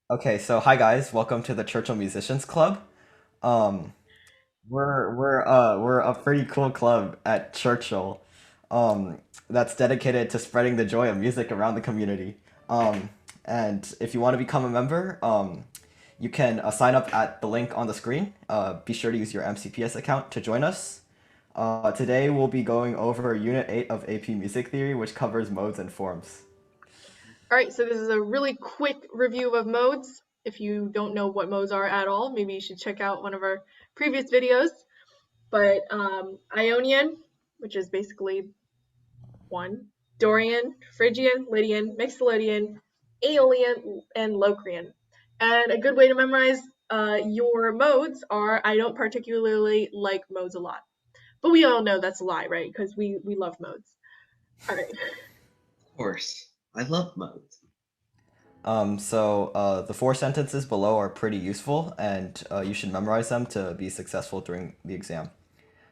Okay, so hi guys, welcome to the Churchill Musicians Club. Um, we're a pretty cool club at Churchill, that's dedicated to spreading the joy of music around the community. And if you want to become a member, you can sign up at the link on the screen. Be sure to use your MCPS account to join us. Today we'll be going over Unit 8 of AP Music Theory, which covers modes and forms. All right, so this is a really quick review of modes. If you don't know what modes are at all, maybe you should check out one of our previous videos. But Ionian, which is basically one, Dorian, Phrygian, Lydian, Mixolydian, Aeolian, and Locrian. And a good way to memorize your modes are I don't particularly like modes a lot. But we all know that's a lie, right? Because we love modes. All right. Of course. I love modes. The four sentences below are pretty useful, and you should memorize them to be successful during the exam.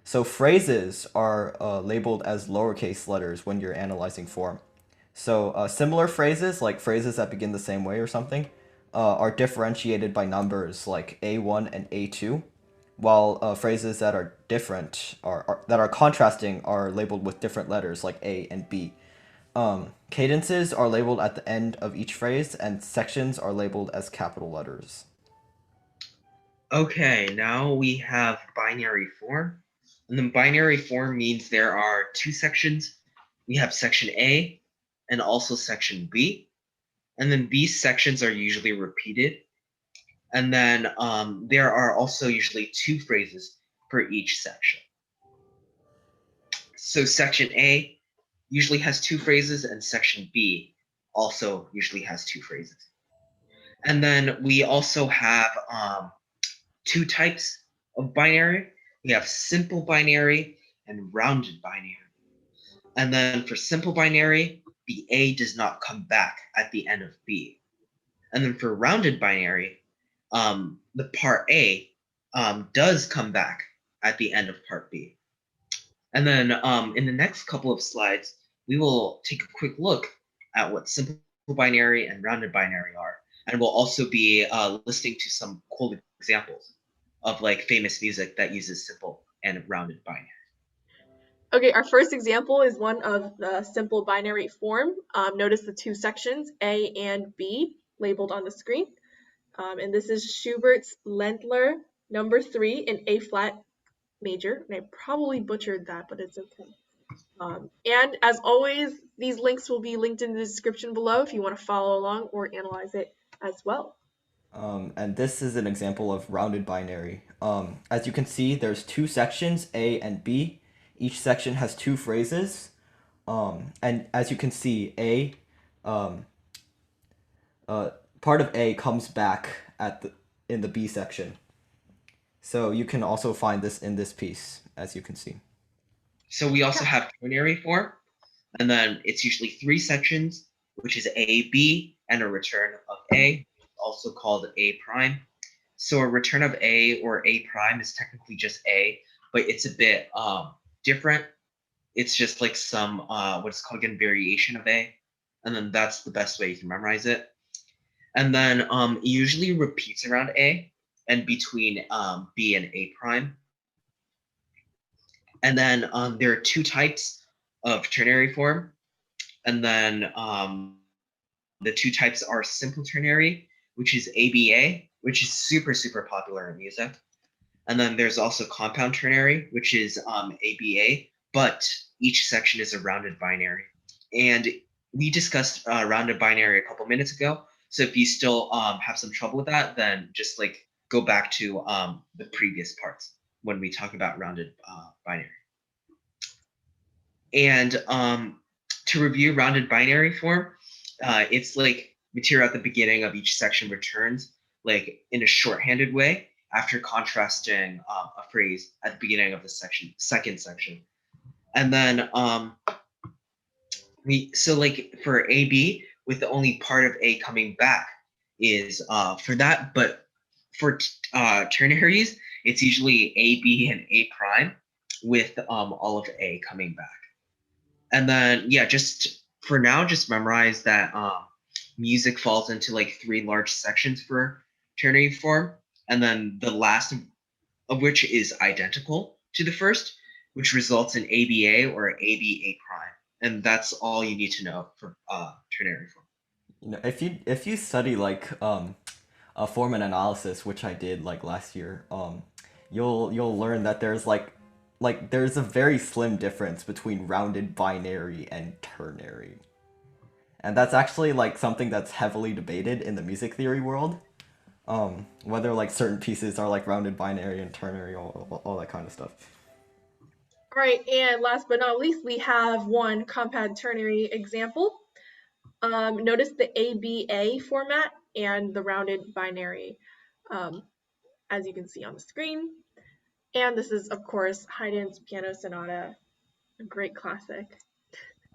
So phrases are labeled as lowercase letters when you're analyzing form. Similar phrases, like phrases that begin the same way or something, are differentiated by numbers like A1 and A2, while phrases that are different that are contrasting are labeled with different letters like A and B. Cadences are labeled at the end of each phrase, and sections are labeled as capital letters. Okay, now we have binary form. And then binary form means there are two sections. We have section A and also section B. And then these sections are usually repeated. And then there are also usually two phrases for each section. So section A usually has two phrases, and section B also usually has two phrases. And then we also have two types of binary. We have simple binary and rounded binary. And then for simple binary, the A does not come back at the end of B. And then for rounded binary, the part A does come back at the end of part B. And then in the next couple of slides, we will take a quick look at what simple binary and rounded binary are. And we'll also be listening to some cool examples of like famous music that uses simple and rounded binary. Okay, our first example is one of the simple binary form. Notice the two sections, A and B, labeled on the screen. And this is Schubert's Ländler number 3 in A flat major. And I probably butchered that, but it's okay. And as always, these links will be linked in the description below if you want to follow along or analyze it as well. And this is an example of rounded binary. As you can see, there's two sections, A and B. Each section has two phrases. And as you can see, um, part of A comes back in the B section. So you can also find this in this piece, as you can see. So we also Yeah. have ternary form, and then it's usually three sections, which is A, B, and a return of A, also called A prime. So a return of A or A prime is technically just A, but it's a bit different. It's just like some what's called again variation of A, and then that's the best way you can memorize it. And then it usually repeats around A and between B and A prime. And then there are two types of ternary form, and then the two types are simple ternary, which is ABA, which is super popular in music. And then there's also compound ternary, which is ABA, but each section is a rounded binary. And we discussed rounded binary a couple minutes ago. So if you still have some trouble with that, then just like go back to the previous parts when we talk about rounded binary. And to review rounded binary form, it's like material at the beginning of each section returns like in a shorthanded way after contrasting a phrase at the beginning of the second section. And then like for AB, with the only part of A coming back is for that, but for ternaries, it's usually AB and A prime with all of A coming back. And then yeah, just for now, just memorize that music falls into like 3 large sections for ternary form, and then the last of which is identical to the first, which results in ABA or ABA prime. And that's all you need to know for ternary form. You know, if you study like a form and analysis, which I did like last year, you'll learn that there's a very slim difference between rounded binary and ternary. And that's actually like something that's heavily debated in the music theory world. Whether like certain pieces are like rounded binary and ternary, all that kind of stuff. All right, and last but not least, we have one compound ternary example. Notice the ABA format and the rounded binary, as you can see on the screen. And this is, of course, Haydn's Piano Sonata, a great classic.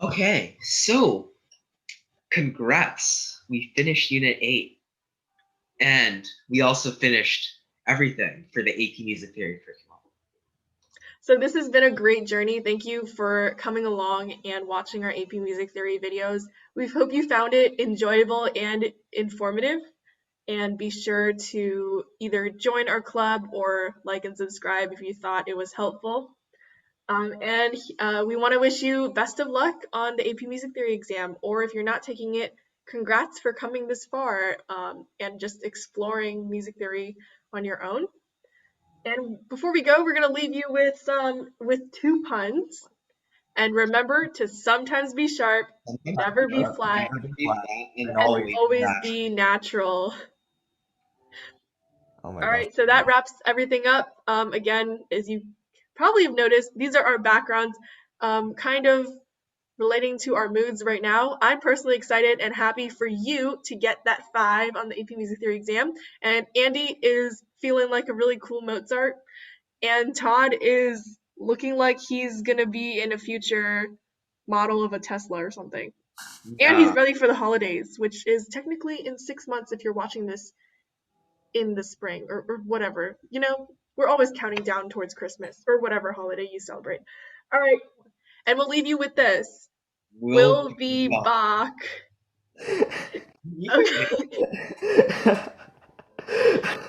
Okay, so congrats. We finished Unit 8. And we also finished everything for the AP Music Theory curriculum. So this has been a great journey. Thank you for coming along and watching our AP Music Theory videos. We hope you found it enjoyable and informative. And be sure to either join our club or like and subscribe if you thought it was helpful. And we want to wish you best of luck on the AP Music Theory exam, or if you're not taking it, congrats for coming this far and just exploring music theory on your own. And before we go, we're going to leave you with 2 puns. And remember to sometimes be sharp, never be flat, And and always be natural. Oh my All gosh. right, so that wraps everything up. Again, as you probably have noticed, these are our backgrounds, kind of relating to our moods right now. I'm personally excited and happy for you to get that 5 on the AP Music Theory exam. And Andy is feeling like a really cool Mozart. And Todd is looking like he's going to be in a future model of a Tesla or something. And he's ready for the holidays, which is technically in 6 months if you're watching this in the spring or whatever. You know, we're always counting down towards Christmas or whatever holiday you celebrate. All right, and we'll leave you with this. We'll be back. Okay.